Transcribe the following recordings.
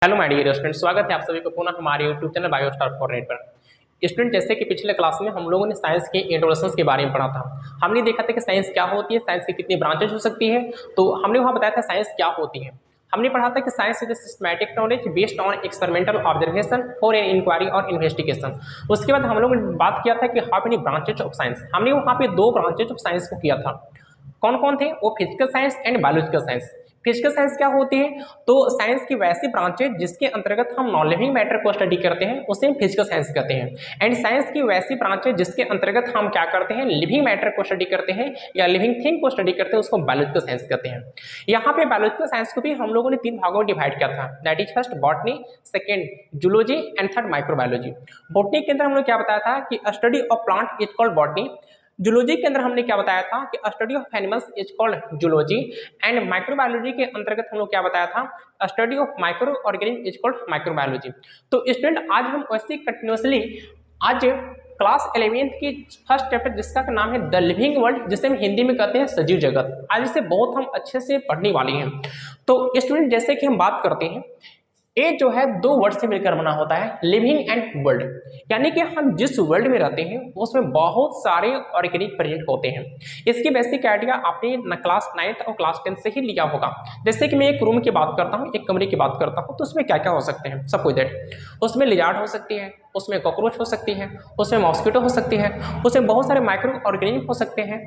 Hello my dear student, स्वागत है आप सभी को पुनः हमारे यूट्यूब चैनल बायोस्टार फॉरनेट पर। स्टूडेंट, जैसे कि पिछले क्लास में हम लोगों ने साइंस के इंट्रोडक्शंस के बारे में पढ़ा था। हमने देखा था कि साइंस क्या होती है, साइंस की कितनी ब्रांचेज हो सकती है। तो हमने वहाँ बताया था साइंस क्या होती है। हमने पढ़ा था कि science is systematic knowledge based on experimental observation for an inquiry और इन्वेस्टिगेशन। उसके बाद हम लोगों ने बात किया था कि how many branches of science. हमने वहाँ पे दो ब्रांचेज ऑफ साइंस को किया था। कौन कौन थे वो? Physical science and biological science. Physical science क्या होती है? तो साइंस की वैसी ब्रांचेज जिसके अंतर्गत हम नॉन लिविंग मैटर को स्टडी करते हैं उसे हम फिजिकल साइंस कहते हैं। एंड साइंस की वैसी ब्रांचेज जिसके अंतर्गत हम क्या करते हैं, लिविंग मैटर को स्टडी करते हैं या लिविंग थिंग को स्टडी करते हैं, उसको बायोलॉजिकल साइंस कहते हैं। यहाँ पे बायोलॉजिकल साइंस को भी हम लोगों ने तीन भागों में डिवाइड किया था। That is first botany, second zoology and third microbiology. Botany के अंदर हम लोग क्या बताया था कि study of plant is called botany. Zoology के अंदर हमने क्या बताया था कि study of animals is called zoology. And microbiology के अंतर्गत हम लोग क्या बताया था, study of micro organism is called microbiology. तो स्टूडेंट, आज हम वैसे कंटिन्यूसली आज क्लास 11th की फर्स्ट चैप्टर जिसका नाम है द लिविंग वर्ल्ड, जिसे हम हिंदी में कहते हैं सजीव जगत, आज इसे बहुत हम अच्छे से पढ़ने वाले हैं। तो स्टूडेंट, जैसे कि हम बात करते हैं, ए जो है दो वर्ड से मिलकर बना होता है, लिविंग एंड वर्ल्ड। यानी कि हम जिस वर्ल्ड में रहते हैं उसमें बहुत सारे ऑर्गेनिक प्रेजेंट होते हैं। इसकी बेसिक आइडिया आपने क्लास 9th और क्लास 10th से ही लिया होगा। जैसे कि मैं एक रूम की बात करता हूँ, एक कमरे की बात करता हूँ, तो उसमें क्या क्या हो सकते हैं। सपोज दैट उसमें लिजार्ड हो सकती है, उसमें कॉकरोच हो सकती है, उसमें मॉस्किटो हो सकती है, उसमें बहुत सारे माइक्रो ऑर्गेनिज्म हो सकते हैं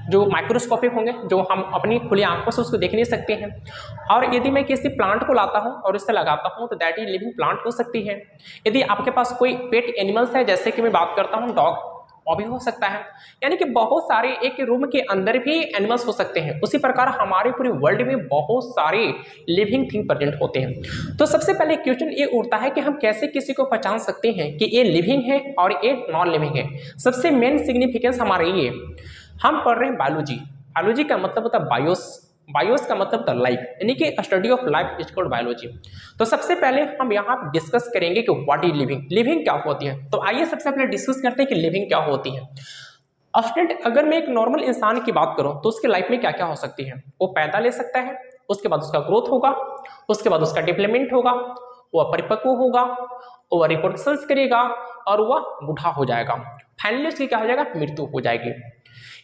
जो माइक्रोस्कोपिक होंगे, जो हम अपनी खुली आंखों से उसको देख नहीं सकते हैं। और यदि मैं किसी प्लांट को लाता हूं और उससे लगाता हूं तो दैट इज लिविंग प्लांट हो सकती है। यदि आपके पास कोई पेट एनिमल्स है, जैसे कि मैं बात करता हूं डॉग, वो भी हो सकता है। यानी कि बहुत सारे एक रूम के अंदर भी एनिमल्स हो सकते हैं। उसी प्रकार हमारे पूरे वर्ल्ड में बहुत सारे लिविंग थिंग प्रेजेंट होते हैं। तो सबसे पहले क्वेश्चन ये उठता है कि हम कैसे किसी को पहचान सकते हैं कि ये लिविंग है और ये नॉन लिविंग है। सबसे मेन सिग्निफिकेंस हमारे ये, हम पढ़ रहे हैं बायोलॉजी। बायोलॉजी का मतलब होता है बायोस, बायोस का मतलब होता है लाइफ, यानी कि study of life is called biology. तो सबसे पहले हम यहाँ डिस्कस करेंगे कि व्हाट इज लिविंग, लिविंग क्या होती है। तो आइए सबसे पहले डिस्कस करते हैं कि लिविंग क्या होती है। स्टूडेंट, अगर मैं एक नॉर्मल इंसान की बात करूं तो उसकी लाइफ में क्या क्या हो सकती है। वो पैदा ले सकता है, उसके बाद उसका ग्रोथ होगा, उसके बाद उसका डेवलपमेंट होगा, वह परिपक्व होगा, वह रिप्रोडक्शन करेगा और वह बूढ़ा हो जाएगा। फाइनली उसकी क्या हो जाएगा, मृत्यु हो जाएगी।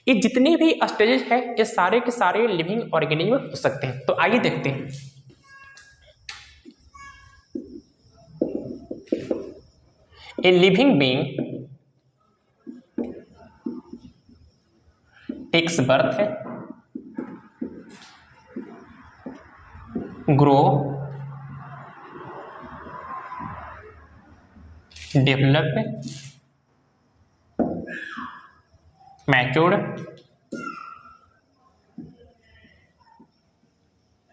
ये जितने भी स्टेजेस है ये सारे के सारे लिविंग ऑर्गेनिज्म हो सकते हैं। तो आइए देखते हैं। A living being takes birth, grow, develop, matured,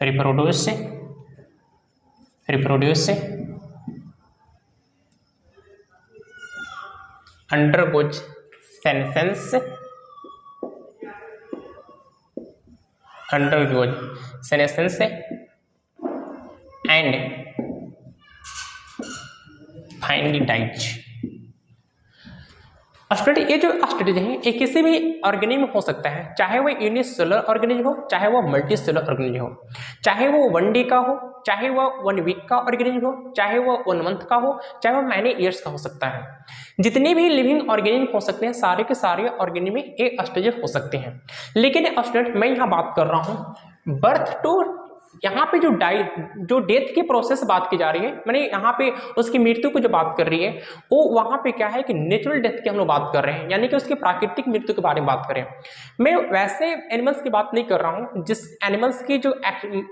reproduce, undergoes senescence, and finally dies। Student, ये जो स्टडीज है ये किसी भी ऑर्गेनिज्म हो सकता है, चाहे वो यूनिसेलुलर ऑर्गेनिज्म हो, चाहे वो मल्टी सेलुलर ऑर्गेनिज्म हो, चाहे वो 1 डे का हो, चाहे वो 1 वीक का ऑर्गेनिज्म हो, चाहे वो 1 मंथ का हो, चाहे वो मैनी ईयर्स का हो सकता है। जितने भी लिविंग ऑर्गेनिज्म हो सकते हैं सारे के सारे ऑर्गेनिज्म में एक स्टेजेस हो सकते हैं। लेकिन स्टूडेंट, मैं यहाँ बात कर रहा हूँ बर्थ टू, यहाँ पे जो डेथ की प्रोसेस बात की जा रही है, मैंने यहाँ पे उसकी मृत्यु को जो बात कर रही है वो वहाँ पे क्या है कि नेचुरल डेथ की हम लोग बात कर रहे हैं, यानी कि उसकी प्राकृतिक मृत्यु के बारे में बात करें। मैं वैसे एनिमल्स की बात नहीं कर रहा हूँ जिस एनिमल्स की जो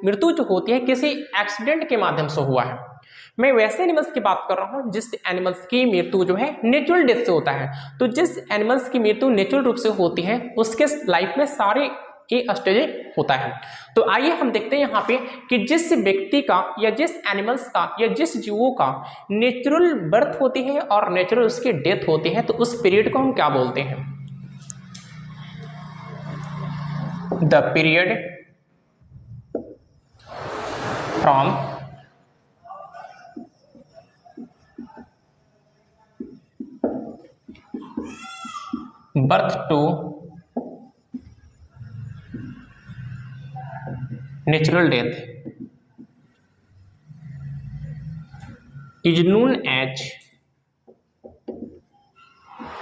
मृत्यु जो होती है किसी एक्सीडेंट के माध्यम से हुआ है। मैं वैसे एनिमल्स की बात कर रहा हूँ जिस एनिमल्स की मृत्यु जो है नेचुरल डेथ से होता है। तो जिस एनिमल्स की मृत्यु नेचुरल रूप से होती है उसके लाइफ में सारे ये स्टेज होता है। तो आइए हम देखते हैं यहाँ पे कि जिस व्यक्ति का या जिस एनिमल्स का या जिस जीवों का नेचुरल बर्थ होती है और नेचुरल उसकी डेथ होती है तो उस पीरियड को हम क्या बोलते हैं। The period from birth to natural death is known as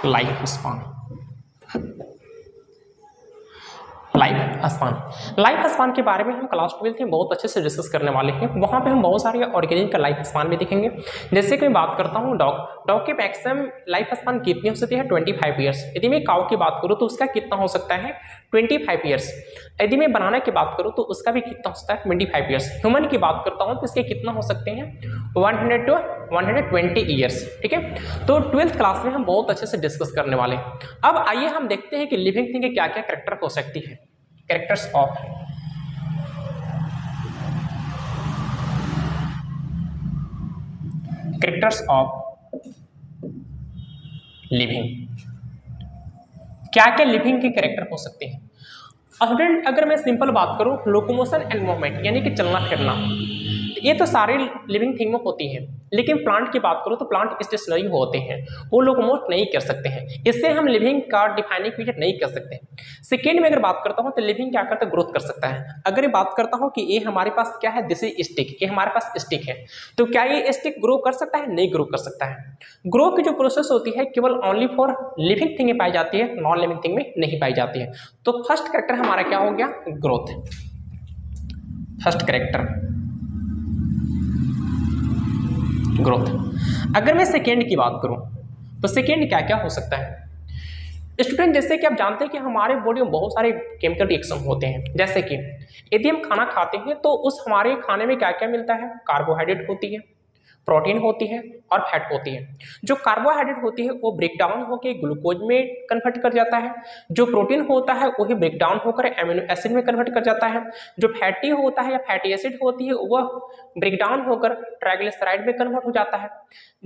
life span. Life span के बारे में हम क्लास 12 में बहुत अच्छे से डिस्कस करने वाले हैं। वहाँ पे हम बहुत सारे ऑर्गेनिज्म का लाइफ स्पान भी देखेंगे। जैसे कि मैं बात करता हूँ डॉग के मैक्सिमम लाइफ स्पान कितनी हो सकती है? 25 ईयर्स। यदि मैं काऊ की बात करूँ तो उसका कितना हो सकता है? 25 ईयर्स। यदि मैं बनाना की बात करूँ तो उसका भी कितना हो सकता है? 25 ईयर्स। ह्यूमन की बात करता हूँ तो इसके कितना हो सकते हैं? 100 to 120 ईयर्स। ठीक है, तो 12th क्लास में हम बहुत अच्छे से डिस्कस करने वाले हैं। अब आइए हम देखते हैं कि लिविंग थिंग के क्या क्या कैरेक्टर हो सकती है। कैरेक्टर्स ऑफ लिविंग, क्या क्या लिविंग के कैरेक्टर हो सकते हैं? स्टूडेंट अगर मैं सिंपल बात करूं, लोकोमोशन एंड मूवमेंट यानी कि चलना फिरना, ये तो सारे लिविंग थिंग में होती है। लेकिन प्लांट की बात करूं तो प्लांट स्टेशनरी होते हैं, वो लोकोमोट नहीं कर सकते हैं। इससे हम लिविंग का डिफाइनिंग पीरियड नहीं कर सकते। सेकेंड में अगर बात करता हूं तो लिविंग क्या करता है? ग्रोथ कर सकता है। अगर ये बात करता हूं कि ये हमारे पास क्या है? दिस इज स्टिक, ये हमारे पास स्टिक है, तो क्या ये स्टिक ग्रो कर सकता है? नहीं ग्रो कर सकता है। ग्रो की जो प्रोसेस होती है केवल ओनली फॉर लिविंग थिंग में पाई जाती है, नॉन लिविंग थिंग में नहीं पाई जाती है। तो फर्स्ट कैरेक्टर हमारा क्या हो गया? ग्रोथ। First character growth. अगर मैं सेकेंड की बात करूं तो सेकेंड क्या क्या हो सकता है? स्टूडेंट जैसे कि आप जानते हैं कि हमारे बॉडी में बहुत सारे केमिकल रिएक्शन होते हैं। जैसे कि यदि हम खाना खाते हैं तो उस हमारे खाने में क्या क्या मिलता है? कार्बोहाइड्रेट होती है, प्रोटीन होती है और फैट होती है। जो कार्बोहाइड्रेट होती है वो ब्रेक डाउन होकर ग्लूकोज में कन्वर्ट कर जाता है। जो प्रोटीन होता है वही ब्रेक डाउन होकर एमिनो एसिड में कन्वर्ट कर जाता है। जो फैटी होता है या फैटी एसिड होती है वह ब्रेक डाउन होकर ट्राइग्लिसराइड में कन्वर्ट हो जाता है।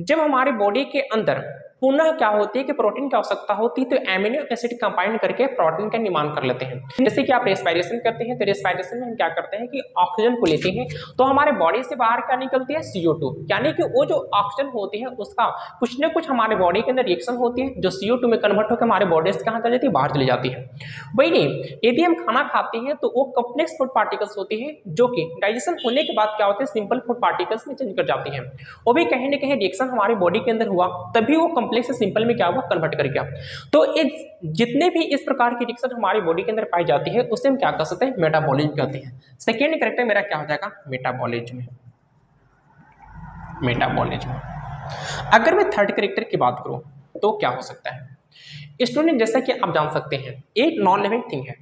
जब हमारी बॉडी के अंदर पुनः क्या होती है कि प्रोटीन की आवश्यकता होती है तो एमिनो एसिड कंबाइन करके प्रोटीन का निर्माण कर लेते हैं। जैसे कि आप रेस्पिरेशन करते हैं तो रेस्पिरेशन में हम क्या करते हैं कि ऑक्सीजन को लेते हैं, तो हमारे बॉडी से बाहर क्या निकलती है? CO2, यानी कि वो जो ऑक्सीजन होती है उसका कुछ न कुछ हमारे बॉडी के अंदर रिएक्शन होती है जो CO2 में कन्वर्ट होकर हमारे बॉडी से कहाँ चली जाती है? बाहर चली जाती है। वही नहीं, यदि हम खाना खाते हैं तो वो कॉम्प्लेक्स फूड पार्टिकल्स होती है जो कि डाइजेशन होने के बाद क्या होते हैं? सिंपल फूड पार्टिकल्स में चेंज कर जाती है। वो भी कहीं ना कहीं रिएक्शन हमारे बॉडी के अंदर हुआ तभी वो कॉम्प्लेक्स से सिंपल में क्या हुआ? कन्वर्ट कर गया। तो जितने भी इस प्रकार की रिएक्शन हमारी बॉडी के अंदर पाई जाती है उसे हम क्या कर सकते हैं? मेटाबॉलिज्म कहते हैं। सेकेंड कैरेक्टर मेरा क्या हो जाएगा? मेटाबॉलिज्म। मेटाबॉलिज्म। अगर मैं थर्ड कैरेक्टर की बात करूं तो क्या हो सकता है? स्टूडेंट जैसा कि आप जान सकते हैं एक नॉन लिविंग थिंग है।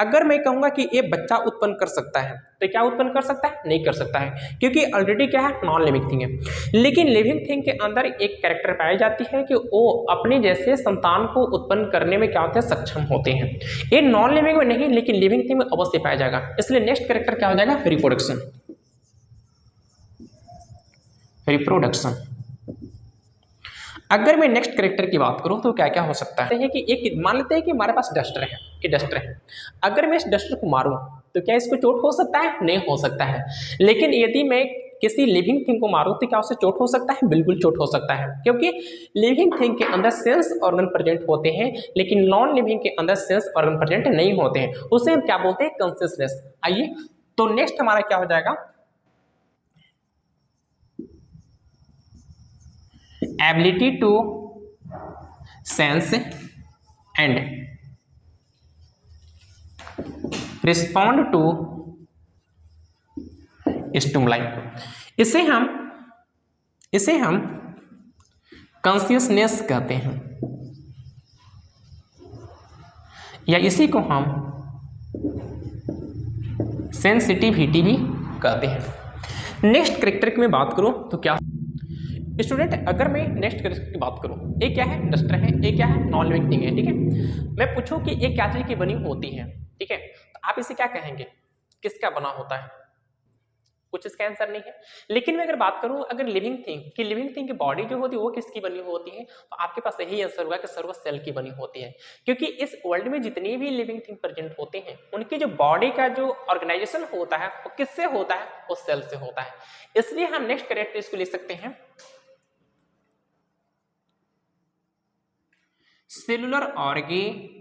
अगर मैं कहूंगा कि ये बच्चा उत्पन्न कर सकता है तो क्या उत्पन्न कर सकता है? नहीं कर सकता है, क्योंकि ऑलरेडी क्या है? नॉन लिविंग थिंग है। लेकिन लिविंग थिंग के अंदर एक कैरेक्टर पाई जाती है कि वो अपने जैसे संतान को उत्पन्न करने में क्या होते हैं? सक्षम होते हैं। ये नॉन लिविंग में नहीं लेकिन लिविंग थिंग में अवश्य पाया जाएगा। इसलिए नेक्स्ट कैरेक्टर क्या हो जाएगा? रिप्रोडक्शन। रिप्रोडक्शन। अगर मैं नेक्स्ट कैरेक्टर की बात करूं तो क्या क्या हो सकता है कि एक मान लेते हैं कि हमारे पास डस्टर है, ये डस्टर है। अगर मैं इस डस्टर को मारूं तो क्या इसको चोट हो सकता है? नहीं हो सकता है। लेकिन यदि मैं किसी लिविंग थिंग को मारूं तो क्या उसे चोट हो सकता है? बिल्कुल चोट हो सकता है, क्योंकि लिविंग थिंग के अंदर सेंस ऑर्गन प्रेजेंट होते हैं लेकिन नॉन लिविंग के अंदर सेंस ऑर्गन प्रेजेंट नहीं होते हैं। उसे हम क्या बोलते हैं? कॉन्शियसनेस। आइए तो नेक्स्ट हमारा क्या हो जाएगा? Ability to sense and respond to stimuli. इसे हम कॉन्शियसनेस कहते हैं या इसी को हम सेंसिटिविटी भी कहते हैं। नेक्स्ट कैरेक्टर की मैं बात करूं तो क्या स्टूडेंट, अगर मैं नेक्स्ट कैरेक्टर की बात करूं, एक क्या है? डस्टर है, एक क्या है? नॉन लिविंग थिंग है। ठीक है, मैं पूछूं कि एक क्या चीज की बनी होती है, ठीक है, तो आप इसे क्या कहेंगे? किसका बना होता है? कुछ इसका आंसर नहीं है। लेकिन मैं अगर बात करूं अगर लिविंग थिंग की बॉडी जो होती है वो किसकी बनी होती है, तो आपके पास यही आंसर होगा कि सर्व सेल की बनी होती है। क्योंकि इस वर्ल्ड में जितनी भी लिविंग थिंग प्रेजेंट होते हैं उनकी जो बॉडी का जो ऑर्गेनाइजेशन होता है वो किससे होता है? वो सेल से होता है। इसलिए हम नेक्स्ट कैरेक्टर इसको लिख सकते हैं सेलुलर ऑर्गेनाइजेशन।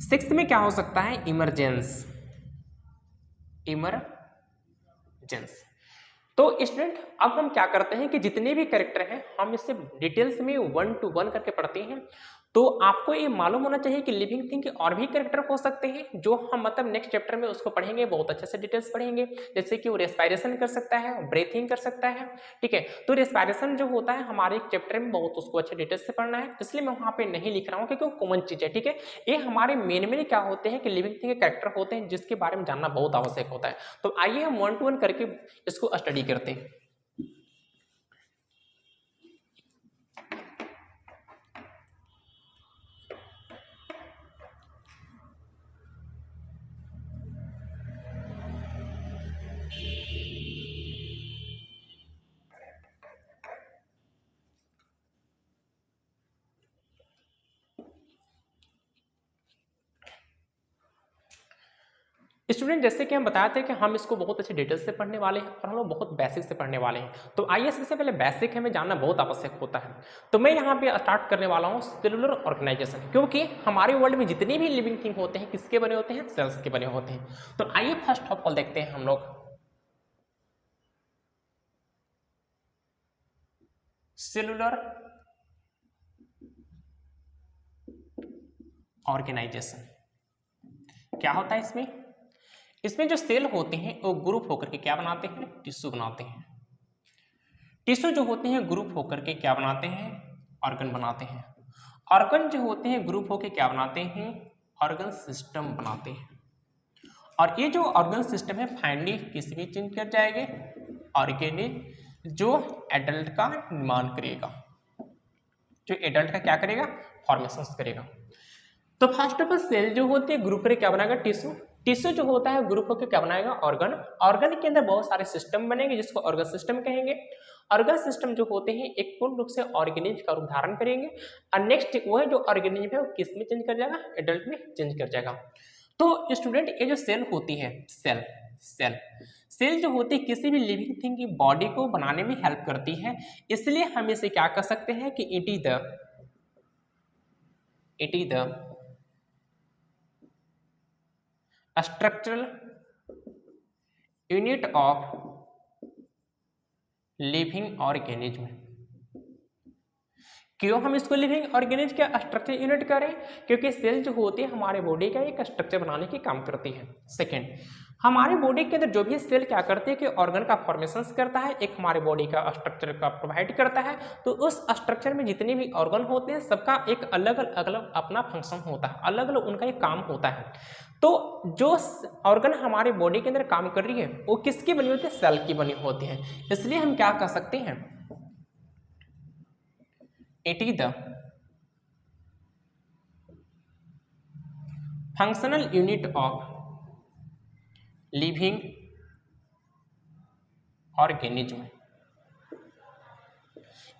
सिक्स्थ में क्या हो सकता है? इमरजेंस। जेन्स। तो स्टूडेंट अब हम क्या करते हैं कि जितने भी कैरेक्टर हैं हम इससे डिटेल्स में 1 to 1 करके पढ़ते हैं। तो आपको ये मालूम होना चाहिए कि लिविंग थिंग के और भी कैरेक्टर हो सकते हैं जो हम मतलब नेक्स्ट चैप्टर में उसको पढ़ेंगे, बहुत अच्छे से डिटेल्स पढ़ेंगे। जैसे कि वो रेस्पायरेशन कर सकता है, ब्रीथिंग कर सकता है, ठीक है। तो रेस्पायरेशन जो होता है हमारे एक चैप्टर में बहुत उसको अच्छे डिटेल्स से पढ़ना है, इसलिए मैं वहाँ पे नहीं लिख रहा हूँ क्योंकि वो कॉमन चीज है, ठीक है। ये हमारे मेन क्या होते हैं कि लिविंग थिंग के कैरेक्टर होते हैं जिसके बारे में जानना बहुत आवश्यक होता है। तो आइए हम 1 to 1 करके इसको स्टडी करते हैं। स्टूडेंट जैसे कि हम बताए थे कि हम इसको बहुत अच्छे डिटेल्स से पढ़ने वाले हैं और हम लोग बहुत बेसिक से पढ़ने वाले हैं। तो आइए सबसे पहले बेसिक हमें जानना बहुत आवश्यक होता है। तो मैं यहाँ पे स्टार्ट करने वाला हूँ सेलुलर ऑर्गेनाइजेशन, क्योंकि हमारे वर्ल्ड में जितनी भी लिविंग थिंग होते हैं किसके बने होते हैं, सेल्स के बने होते हैं। तो आइए फर्स्ट ऑफ ऑल देखते हैं हम लोग सेलुलर ऑर्गेनाइजेशन क्या होता है। इसमें जो सेल होते हैं वो ग्रुप होकर के क्या बनाते हैं, टिश्यू बनाते हैं। टिश्यू जो होते हैं ग्रुप होकर के क्या बनाते हैं, ऑर्गन बनाते हैं। ऑर्गन जो होते हैं ग्रुप होकर क्या बनाते हैं, ऑर्गन सिस्टम बनाते हैं। और ये जो ऑर्गन सिस्टम है फाइनली किस में चेंज कर जाएंगे, ऑर्गेनिज जो एडल्ट का निर्माण करेगा, जो एडल्ट का क्या करेगा, फॉर्मेशन करेगा। तो फर्स्ट ऑफ ऑल सेल जो होती है ग्रुप में क्या बनाएगा, टिश्यू। टिश्यू जो होता है ग्रुप होकर क्या बनाएगा, ऑर्गन। ऑर्गन के अंदर बहुत सारे सिस्टम बनेंगे जिसको ऑर्गन सिस्टम कहेंगे। ऑर्गन सिस्टम जो होते हैं एक पूर्ण रूप से ऑर्गेनिज का रूप धारण करेंगे और नेक्स्ट वो है जो ऑर्गेनिज है वो किस में चेंज कर जाएगा, एडल्ट में चेंज कर जाएगा। तो स्टूडेंट ये जो सेल होती है, सेल जो होती है किसी भी लिविंग थिंग की बॉडी को बनाने में हेल्प करती है, इसलिए हम इसे क्या कर सकते हैं कि it is the structural unit of living organism. क्यों हम इसको लिविंग ऑर्गेनिज्म का स्ट्रक्चर यूनिट करें, क्योंकि सेल जो होती है हमारे बॉडी का एक स्ट्रक्चर बनाने की काम करती है। सेकेंड, हमारे बॉडी के अंदर जो भी सेल क्या करती है कि ऑर्गन का फॉर्मेशन करता है, एक हमारे बॉडी का स्ट्रक्चर का प्रोवाइड करता है। तो उस स्ट्रक्चर में जितने भी ऑर्गन होते हैं सबका एक अलग अलग अपना फंक्शन होता है, अलग अलग उनका एक काम होता है। तो जो ऑर्गन हमारे बॉडी के अंदर काम कर रही है वो किसकी बनी होती है, सेल की बनी होती है। इसलिए हम क्या कर सकते हैं, it is the functional unit of living organism.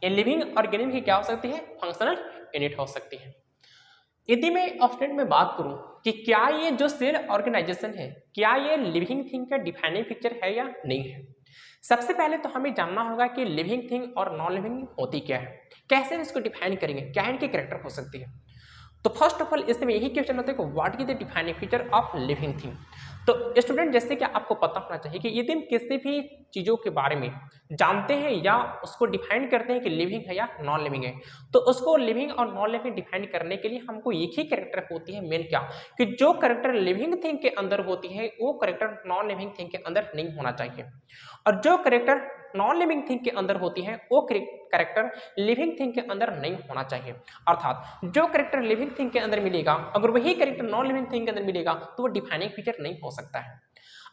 ये लिविंग ऑर्गेनिज्म की क्या हो सकती है, फंक्शनल यूनिट हो सकती है। यदि मैं स्टूडेंट में बात करूं कि क्या ये जो सेल ऑर्गेनाइजेशन है क्या ये लिविंग थिंग का डिफाइनिंग पिक्चर है या नहीं है। सबसे पहले तो हमें जानना होगा कि लिविंग थिंग और नॉन लिविंग होती क्या है, कैसे इसको डिफाइन करेंगे, क्या इनके कैरेक्टर हो सकती है। तो फर्स्ट ऑफ ऑल इसमें यही क्वेश्चन होता है कि what is the defining feature of living thing. तो स्टूडेंट जैसे कि आपको पता होना चाहिए कि यदि हम किसी भी चीज़ों के बारे में जानते हैं या उसको डिफाइन करते हैं कि लिविंग है या नॉन लिविंग है, तो उसको लिविंग और नॉन लिविंग डिफाइन करने के लिए हमको एक ही कैरेक्टर होती है मेन, क्या कि जो कैरेक्टर लिविंग थिंग के अंदर होती है वो कैरेक्टर नॉन लिविंग थिंग के अंदर नहीं होना चाहिए, और जो कैरेक्टर नॉन लिविंग थिंग के अंदर होती है वो कैरेक्टर लिविंग थिंग के अंदर नहीं होना चाहिए। अर्थात जो कैरेक्टर लिविंग थिंग के अंदर मिलेगा अगर वही कैरेक्टर नॉन लिविंग थिंग के अंदर मिलेगा तो वो डिफाइनिंग फीचर नहीं हो सकता है।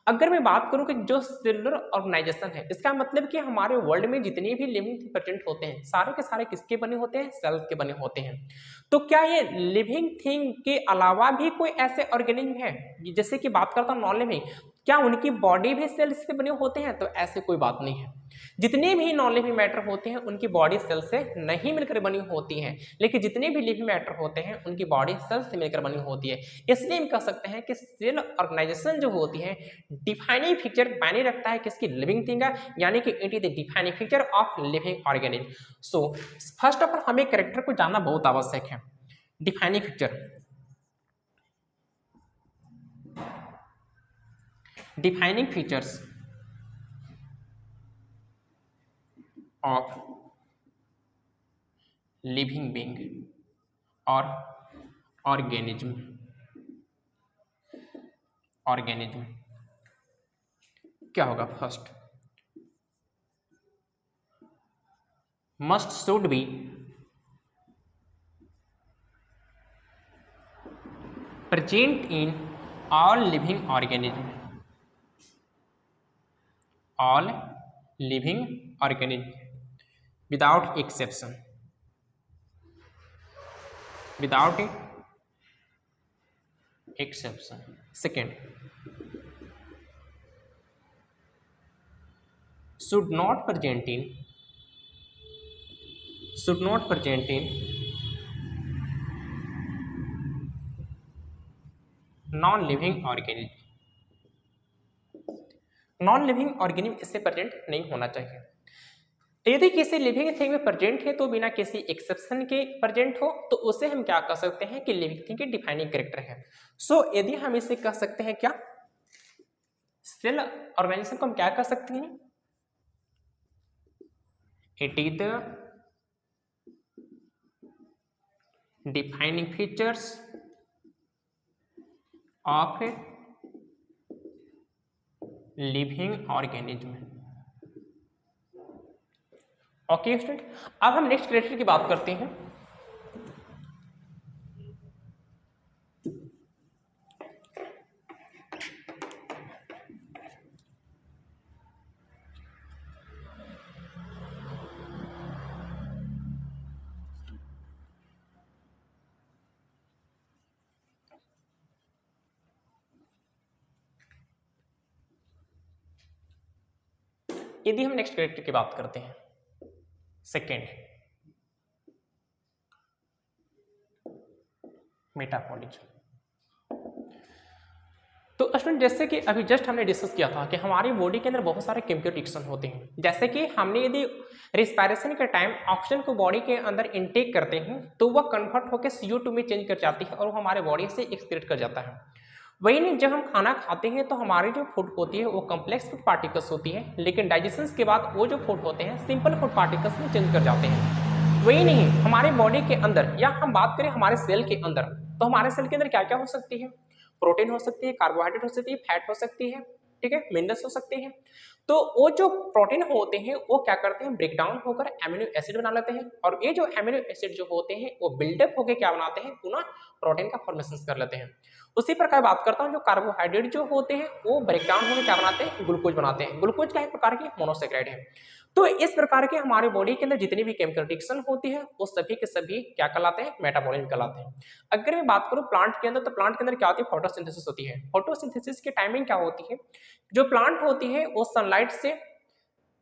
अगर मैं बात करूं कि जो सेलुलर ऑर्गेनाइजेशन है, इसका मतलब कि हमारे वर्ल्ड में जितने भी लिविंग थिंग प्रेजेंट होते हैं सारे के सारे किसके बने होते हैं, सेल्स के बने होते हैं। तो क्या ये लिविंग थिंग के अलावा भी कोई ऐसे ऑर्गेनिज्म है, जैसे कि बात करता हूं नॉन लिविंग, क्या उनकी बॉडी भी सेल्स से बने होते हैं, तो ऐसे कोई बात नहीं है। जितने भी नॉन लिविंग मैटर होते हैं उनकी बॉडी सेल से नहीं मिलकर बनी होती है, लेकिन जितने भी लिविंग मैटर होते हैं उनकी बॉडी सेल से मिलकर बनी होती है। इसलिए हम कह सकते हैं कि सेल ऑर्गेनाइजेशन जो होती है डिफाइनिंग फीचर मायने रखता है किसकी, लिविंग थिंग का, यानी कि it is the defining feature of living organism. So first of all हमें कैरेक्टर को जानना बहुत आवश्यक है। Defining feature, defining features living being और ऑर्गेनिज्म। ऑर्गेनिज्म क्या होगा? First, must should be present in all living organism, all living organism without exception, without exception. Second, should not present in non living organism. Non living organism इससे present नहीं होना चाहिए। यदि किसी living thing में present है तो बिना किसी एक्सेप्शन के प्रेजेंट हो तो उसे हम क्या कह सकते हैं कि लिविंग थिंग की डिफाइनिंग कैरेक्टर है। सो यदि हम इसे कह सकते हैं क्या, सेल ऑर्गेनिज्म को हम क्या कह सकते हैं? It is the defining features of living organism. Okay student, अब हम नेक्स्ट कैरेक्टर की बात करते हैं। यदि हम नेक्स्ट कैरेक्टर की बात करते हैं, सेकेंड, मेटाबॉलिज्म। तो स्टूडेंट जैसे कि अभी जस्ट हमने डिस्कस किया था कि हमारी बॉडी के अंदर बहुत सारे केमिकल रिएक्शन होते हैं। जैसे कि हमने यदि रिस्पायरेशन के टाइम ऑक्सीजन को बॉडी के अंदर इनटेक करते हैं तो वह कन्वर्ट होकर CO2 में चेंज कर जाती है और वो हमारे बॉडी से एक्सक्रीट कर जाता है। वही नहीं, जब हम खाना खाते हैं तो हमारी जो फूड होती है वो कॉम्प्लेक्स फूड पार्टिकल्स होती है, लेकिन डाइजेशन के बाद वो जो फूड होते हैं सिंपल फूड पार्टिकल्स में चेंज कर जाते हैं। वही नहीं, हमारे बॉडी के अंदर या हम बात करें हमारे सेल के अंदर, तो हमारे सेल के अंदर क्या क्या हो सकती है? प्रोटीन हो सकती है, कार्बोहाइड्रेट हो सकती है, फैट हो सकती है, ठीक है, मिनरल्स हो सकते हैं। तो वो जो प्रोटीन होते हैं वो क्या करते हैं? ब्रेक डाउन होकर एमिनो एसिड बना लेते हैं और ये जो एमिनो एसिड जो होते हैं वो बिल्डअप होकर क्या बनाते हैं? पुनः प्रोटीन का फॉर्मेशन कर लेते हैं। उसी प्रकार बात करता हूँ, जो कार्बोहाइड्रेट जो होते हैं वो ब्रेक डाउन होकर क्या बनाते हैं? ग्लूकोज बनाते हैं। ग्लूकोज क्या एक प्रकार की मोनोसेक्राइड है। तो इस प्रकार के हमारे बॉडी के अंदर जितनी भी केमिकल रिएक्शन होती है वो सभी के सभी क्या कहलाते हैं? मेटाबॉलिज्म कहलाते हैं। अगर मैं बात करूं प्लांट के अंदर, तो प्लांट के अंदर क्या होती है? फोटोसिंथेसिस होती है। फोटोसिंथेसिस की टाइमिंग क्या होती है? जो प्लांट होती है वो सनलाइट से,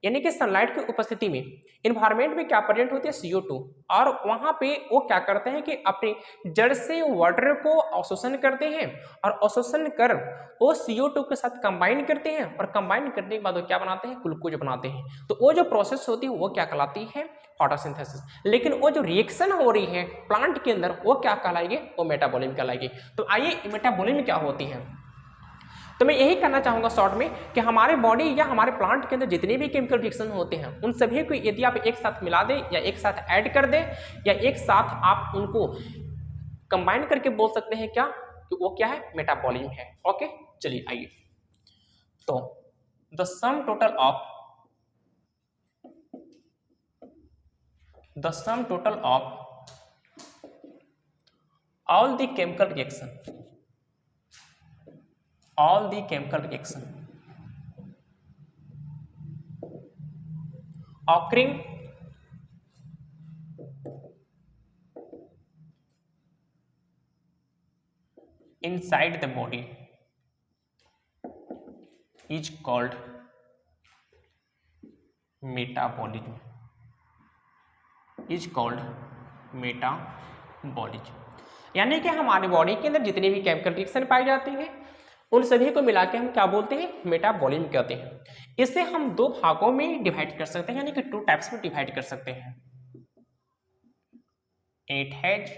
यानी कि सनलाइट की उपस्थिति में इन्वायरमेंट में क्या प्रेजेंट होती है? CO2, और वहां पे वो क्या करते हैं कि अपने जड़ से वाटर को अवशोषण करते हैं और अवशोषण कर वो CO2 के साथ कंबाइन करते हैं और कंबाइन करने के बाद वो क्या बनाते हैं? ग्लूकोज बनाते हैं। तो वो जो प्रोसेस होती है वो क्या कहलाती है? फोटोसिंथेसिस। लेकिन वो जो रिएक्शन हो रही है प्लांट के अंदर वो क्या कहलाएगी? वो मेटाबॉलिज्म कहलाएगी। तो आइए मेटाबॉलिज्म क्या होती है, तो मैं यही कहना चाहूंगा शॉर्ट में कि हमारे बॉडी या हमारे प्लांट के अंदर जितने भी केमिकल रिएक्शन होते हैं उन सभी को यदि आप एक साथ मिला दें या एक साथ ऐड कर दें या एक साथ आप उनको कंबाइन करके बोल सकते हैं क्या कि वो क्या है? मेटाबॉलिज्म है। ओके, चलिए आइए। तो the sum total of all the chemical reaction occurring inside the body is called metabolism. यानी कि हमारे बॉडी के अंदर जितनी भी केमिकल रिएक्शन पाई जाती है उन सभी को मिला के हम क्या बोलते हैं? मेटाबॉलिज्म कहते हैं। इसे हम दो भागों में डिवाइड कर सकते हैं, यानी कि 2 टाइप्स में डिवाइड कर सकते हैं। It has